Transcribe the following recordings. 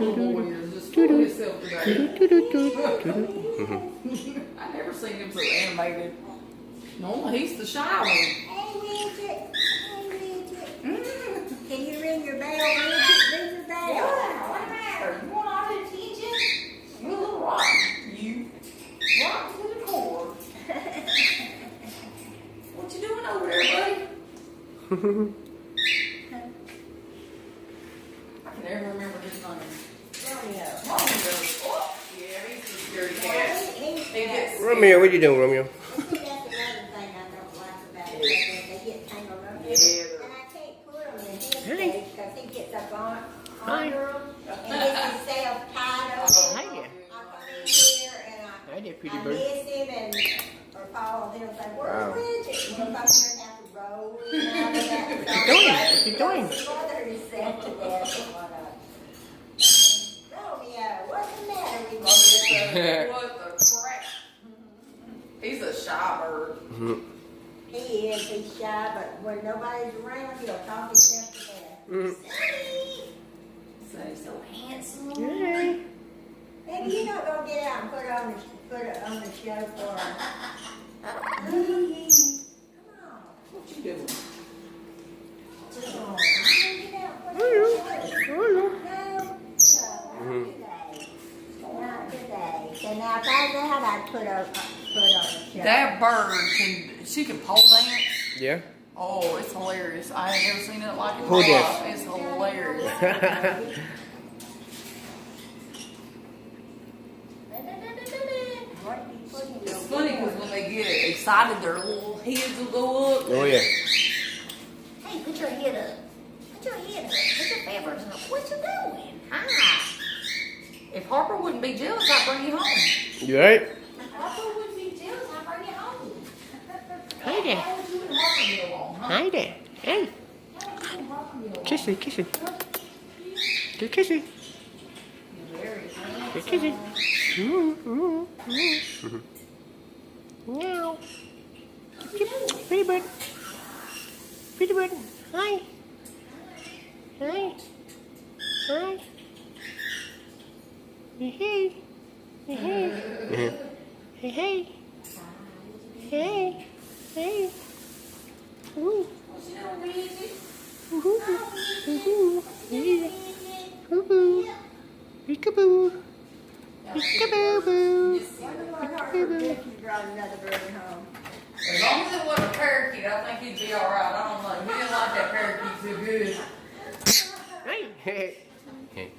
little boy is just full of himself today. I never seen him so animated. Normally he's the shy one. Hey, Widget. Hey, Widget. Can you ring your bell, Widget? Ring your bell. Yeah, what the matter? You want all the attention? You a little rotten. You rotten to the core. What you doing over there, buddy? I can never remember his name. Romeo. Oh, yeah, he's a security cat. He gets Romeo, what you doing, Romeo? See, that's another thing I don't like about it. They get tangled up. Yeah. And I can't put them in his Hey. cage because he gets up on Hi. under them and gets himself tied up. Hi there. I come in here and Hi there, pretty I bird. miss him and or Paul and he'll say, Wow. "Where's Widget?" And he'll come here and have to roll out of that. What you doing? What you doing? Smother himself to death and whatnot. Romeo, what's the matter with you? what the crap? He's a shy bird. He is, he's shy, but when nobody's around, he'll talk himself to death. So handsome. Hey. Maybe you're not gonna get out and put it on the show for her. Come on. What you doing? Come on. Get out and put it on the show. No, not today. So now if I was out, I'd put on the show. That bird she can pole dance. Yeah. Oh, it's hilarious. I ain't never seen it like it. in Pole my dance. life. It's hilarious. It's funny because when they get excited, their little heads will go up. Oh, yeah. Hey, put your head up. Put your head up. Put your feathers up. What you doing? Hi. If Harper wouldn't be jealous, I'd bring you home. You right? Harper wouldn't be jealous, I'd bring you home. Hi there. How would you and Harper get along, huh? Hi there. Hey. How would you and Harper get along? Kiss it, kiss it. Good kissing. You're very Good handsome. kissing. Meow. Pretty bird. Pretty bird. Hi. Hi. Hi. Hey, hey. Hey, hey. Hey, hey. Hey. Hey. Ooh. What's your little music? Ooh. Ooh. Yeah. Ooh. Peekaboo. Peekaboo boo. If you brought another bird home. As long as it wasn't a parakeet, I think he'd be alright. I don't know. He didn't like that parakeet too good. Hey.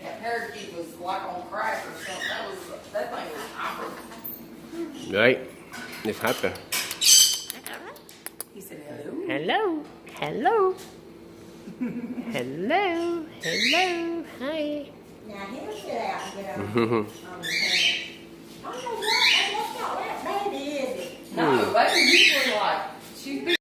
That parakeet was like on crack or something. That thing was hyper. Right. It's hyper. He said hello. Hello. Hello. Hello. Hi. Now he'll sit out and get on the hand. I don't know what, that's not that baby, is it? No, baby, usually like, she's big.